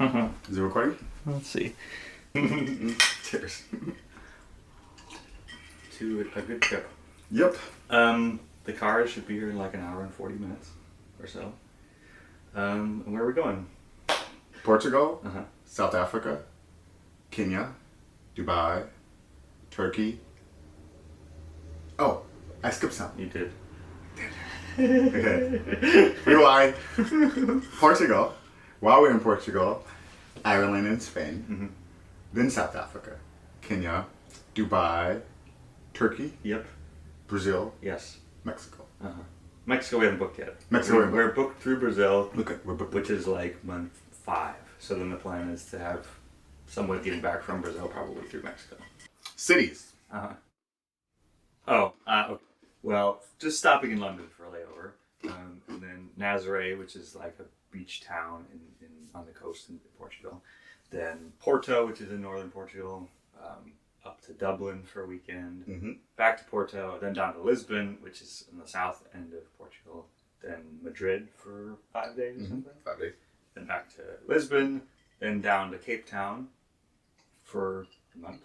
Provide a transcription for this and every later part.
Is it recording? Let's see. Cheers. To a good trip. Yep. The car should be here in like an hour and 40 minutes or so. And where are we going? Portugal, Uh-huh. South Africa, Kenya, Dubai, Turkey. Oh, I skipped some. You did. Okay. Rewind. Portugal. While we're in Portugal, Ireland and Spain. Mm-hmm. Then South Africa, Kenya, Dubai, Turkey, Yep. Brazil, Yes. Mexico. Uh-huh. Mexico we haven't booked yet. Mexico We're booked through Brazil, We're booked. which is like month 5. So then the plan is to have someone getting back from Brazil probably through Mexico. Cities. Uh-huh. Okay. Well, just stopping in London for a layover. And then Nazaré, which is like a beach town on the coast in Portugal. Then Porto, which is in northern Portugal. Up to Dublin for a weekend. Mm-hmm. Back to Porto. Then down to Lisbon, which is in the south end of Portugal. Then Madrid for 5 days or something. 5 days. Then back to Lisbon. Then down to Cape Town for a month.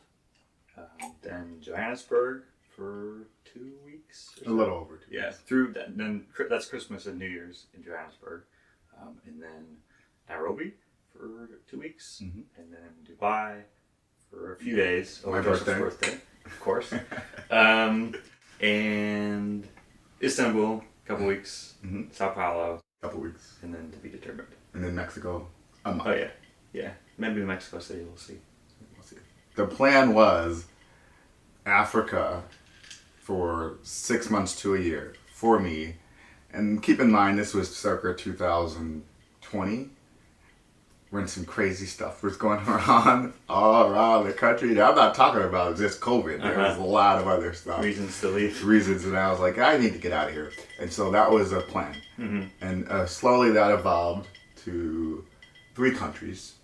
Then Johannesburg for 2 weeks. A little over 2 Yeah, weeks. through that. Then that's Christmas and New Year's in Johannesburg. And then Nairobi for 2 weeks. Mm-hmm. And then Dubai for a few days. My Joseph's birthday, of course. And Istanbul, a couple weeks. Mm-hmm. Sao Paulo. Couple weeks. And then to be determined. And then Mexico, a month. Oh, yeah. Yeah. Maybe Mexico City, we'll see. We'll see. The plan was Africa for 6 months to a year for me. And keep in mind, this was circa 2020 when some crazy stuff was going on all around the country. Now, I'm not talking about just COVID. There was a lot of other stuff. Reasons to leave. And I was like, I need to get out of here. And so that was a plan. Mm-hmm. And slowly that evolved to 3 countries.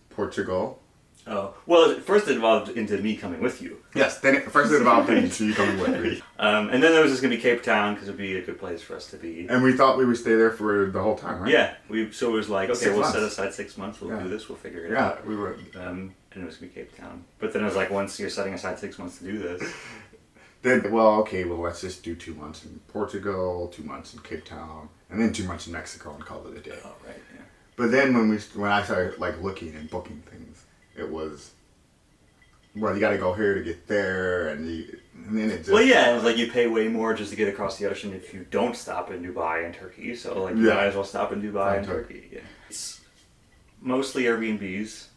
Portugal. Oh, well, first it evolved into me coming with you. Yes, then first it evolved into you coming with me. And then there was just going to be Cape Town because it would be a good place for us to be. And we thought we would stay there for the whole time, right? Yeah, so it was like, okay, 6 we'll months. set aside 6 months, we'll do this, we'll figure it out. Yeah, we were. And it was going to be Cape Town. But then it was like, once you're setting aside 6 months to do this. Then, let's just do 2 months in Portugal, 2 months in Cape Town, and then 2 months in Mexico and call it a day. Oh, right, yeah. But then when I started like looking and booking things, it was, well, you got to go here to get there, and then it just. Well, yeah, it was like you pay way more just to get across the ocean if you don't stop in Dubai and Turkey. So like you might as well stop in Dubai and Turkey. Yeah. It's mostly Airbnbs.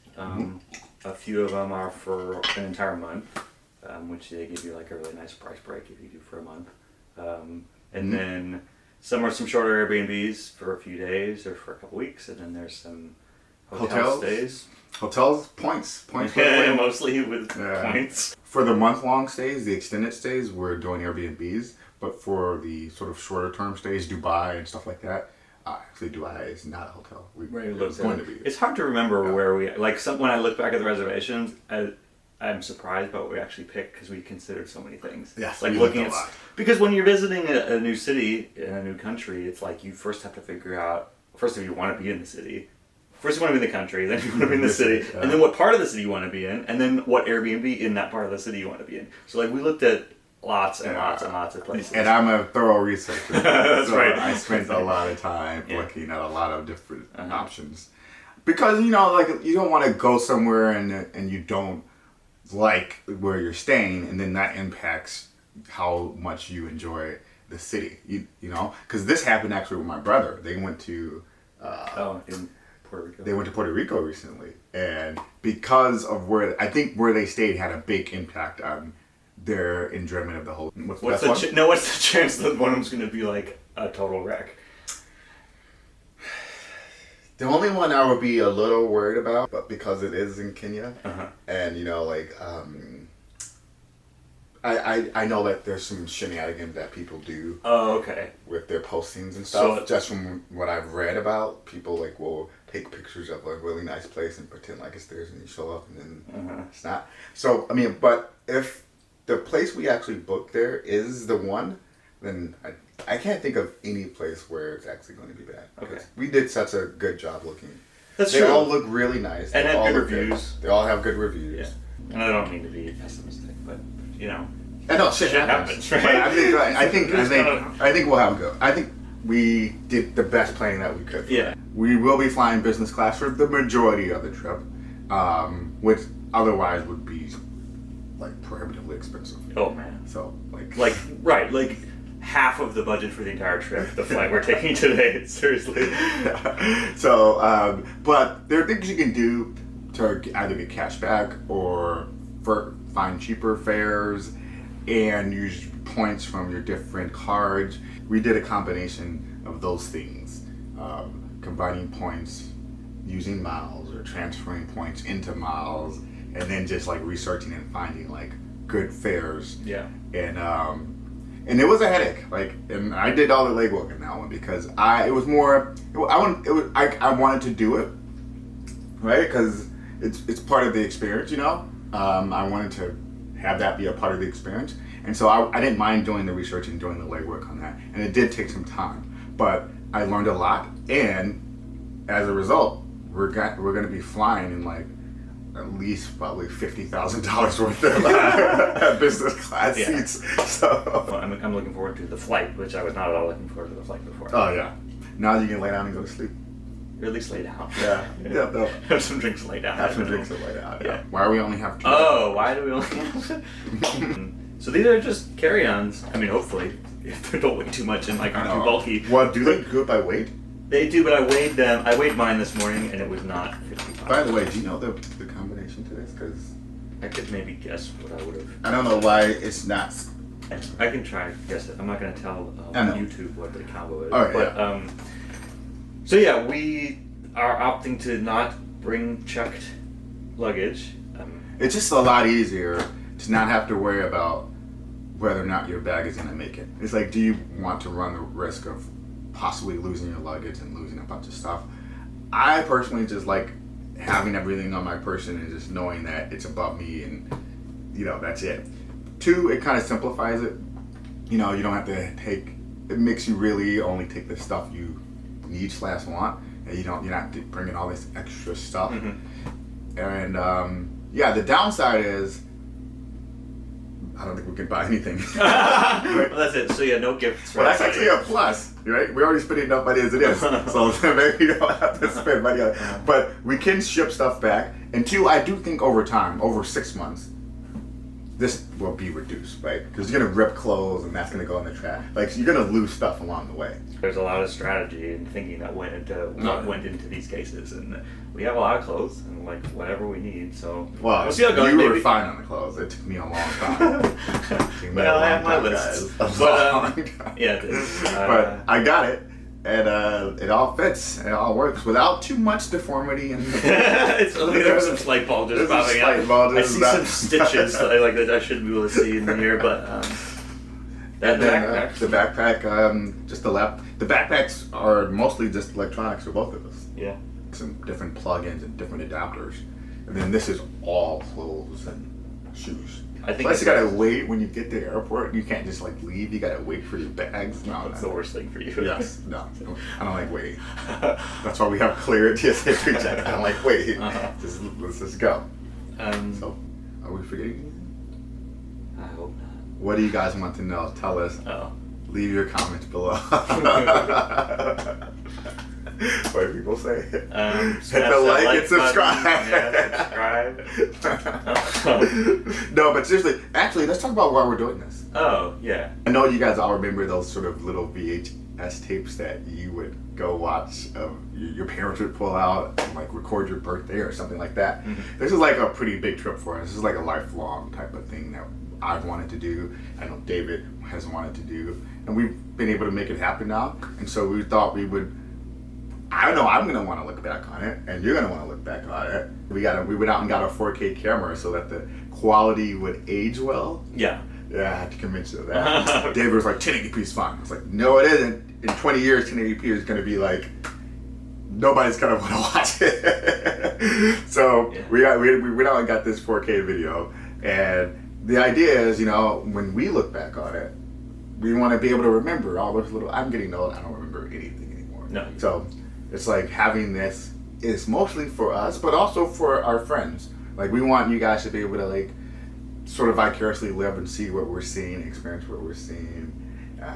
A few of them are for an entire month, which they give you like a really nice price break if you do for a month. And then some are some shorter Airbnbs for a few days or for a couple weeks, and then there's some hotel stays. Hotels, points. Yeah, mostly with points. For the month-long stays, the extended stays, we're doing Airbnbs. But for the sort of shorter-term stays, Dubai and stuff like that, actually Dubai is not a hotel. It's going to be. It's hard to remember where we when I look back at the reservations, I'm surprised by what we actually picked because we considered so many things. Yes, like we looking looked at a lot. because when you're visiting a new city in a new country, it's like you first have to figure out first if you want to be in the city. First you want to be in the country, then you want to be in the city, and then what part of the city you want to be in, and then what Airbnb in that part of the city you want to be in. So like we looked at lots and lots and lots of places. And I'm a thorough researcher. That's so right. I spent a lot of time looking at a lot of different options. Because, you don't want to go somewhere and you don't like where you're staying, and then that impacts how much you enjoy the city. You know? Because this happened actually with my brother. They went to... in Puerto Rico. They went to Puerto Rico recently, and because of where they stayed had a big impact on their enjoyment of the whole. What's the chance that one of them's going to be like a total wreck? The only one I would be a little worried about, but because it is in Kenya, and I know that there's some shenanigans that people do. Oh, okay. With their postings and stuff. So, just from what I've read about, people will take pictures of a really nice place and pretend like it's theirs, and you show up, and then it's not. So but if the place we actually booked there is the one, then I can't think of any place where it's actually going to be bad. Okay. We did such a good job looking. That's they true. all look really nice. And They have all good look reviews. They all have good reviews. Yeah. And I don't mean to be pessimistic, but you know. I know shit happens. right? But I think we'll have a go. I think we did the best planning that we could. Yeah. We will be flying business class for the majority of the trip, which otherwise would be like prohibitively expensive. Oh man. So like half of the budget for the entire trip, the flight we're taking today. Seriously. So, but there are things you can do to either get cash back or find cheaper fares and use points from your different cards. We did a combination of those things, combining points using miles or transferring points into miles, and then just like researching and finding like good fares. Yeah. And it was a headache. And I did all the legwork in that one because I wanted to do it, right? Because it's part of the experience, you know. I wanted to have that be a part of the experience, and so I didn't mind doing the research and doing the legwork on that. And it did take some time, but I learned a lot, and as a result, we're going to be flying in like at least probably $50,000 worth of business class seats. So well, I'm looking forward to the flight, which I was not at all looking forward to the flight before. Oh yeah, now you can lay down and go to sleep. Or at least lay down. Yeah. No. Have some drinks and lay down. Have some drinks and lay down. Yeah. Why do we only have 2? Oh, why do we only have So these are just carry-ons. I mean, hopefully, if they don't weigh too much and like aren't too bulky. Well, do they go by weight? They do, but I weighed them. I weighed mine this morning, and it was not 50 pounds. By the way, do you know the combination to this? Because I could maybe guess what I would have. I don't know why it's not. I can try to guess it. I'm not going to tell YouTube what the combo is. Oh, but, yeah. So yeah, we are opting to not bring checked luggage. It's just a lot easier to not have to worry about whether or not your bag is going to make it. It's like, do you want to run the risk of possibly losing your luggage and losing a bunch of stuff? I personally just like having everything on my person and just knowing that it's above me and, you know, that's it. 2, it kind of simplifies it. You know, you don't have to take, it makes you really only take the stuff you need/want, and you're not bringing all this extra stuff. Mm-hmm. And yeah, the downside is I don't think we can buy anything. Well, that's it. So yeah, no gifts. Well, that's actually a plus, right? We're already spending enough money as it is, so maybe you don't have to spend money on it. But we can ship stuff back. And 2, I do think over time, over 6 months, this will be reduced, right? Because you're gonna rip clothes, and that's gonna go in the trash. Like, so you're gonna lose stuff along the way. There's a lot of strategy and thinking that went into these cases, and we have a lot of clothes and like whatever we need. So we'll see how it goes. You were fine on the clothes. It took me a long time. Well, I have my list. Yeah, it is. But I got it. And it all fits. It all works without too much deformity. And there's some slight bulges popping out. I see some stitches that I shouldn't be able to see in here, but the backpack, just the lap. The backpacks are mostly just electronics for both of us. Yeah. Some different plugins and different adapters, and then this is all clothes and shoes. I think plus you gotta wait when you get to the airport. You can't just like leave. You gotta wait for your bags. No, that's the worst thing for you. Yes, no, I don't like waiting. That's why we have clear TSA pre-check. I don't like waiting. Let's just go. So, are we forgetting anything? I hope not. What do you guys want to know? Tell us. Leave your comments below. What do people say? Hit the like and subscribe. Subscribe. No, but seriously, actually, let's talk about why we're doing this. Oh, yeah. I know you guys all remember those sort of little VHS tapes that you would go watch. Your parents would pull out and like record your birthday or something like that. Mm-hmm. This is like a pretty big trip for us. This is like a lifelong type of thing that I've wanted to do. I know David has wanted to do, and we've been able to make it happen now. And so we thought we would. I know I'm gonna want to look back on it, and you're gonna want to look back on it. We went out and got a 4K camera so that the quality would age well. Yeah. Yeah, I had to convince you of that. David was like, 1080p is fine. I was like, no, it isn't. In 20 years, 1080p is gonna be like nobody's gonna want to watch it. So yeah. we went out and got this 4K video, and the idea is, you know, when we look back on it, we want to be able to remember all those little. I'm getting old. I don't remember anything anymore. No. So. It's like having this is mostly for us, but also for our friends. Like, we want you guys to be able to, like, sort of vicariously live and see what we're seeing, experience what we're seeing.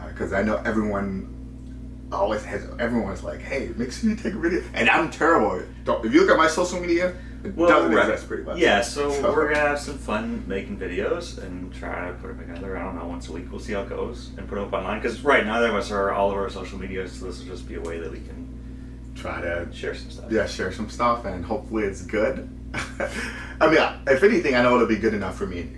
Because I know everyone's like, hey, make sure you take a video. And I'm terrible. If you look at my social media, it doesn't exist pretty much. Yeah, so we're going to have some fun making videos and try to put them together, I don't know, once a week. We'll see how it goes and put them up online. Because right now, there are all of our social media, so this will just be a way that we can try to share some stuff. Yeah, share some stuff, and hopefully it's good. I mean, if anything, I know it'll be good enough for me.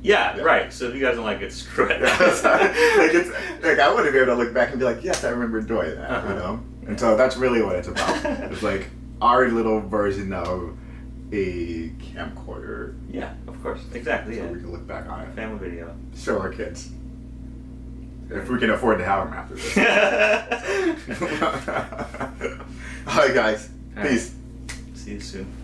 Yeah, right. So if you guys don't like it, screw it. like I wouldn't be able to look back and be like, yes, I remember enjoying that, you know? And so that's really what it's about. It's like our little version of a camcorder. Yeah, of course. Exactly, so we can look back on it. Family video. Show our kids. If we can afford to have them after this. All right, guys. Peace. See you soon.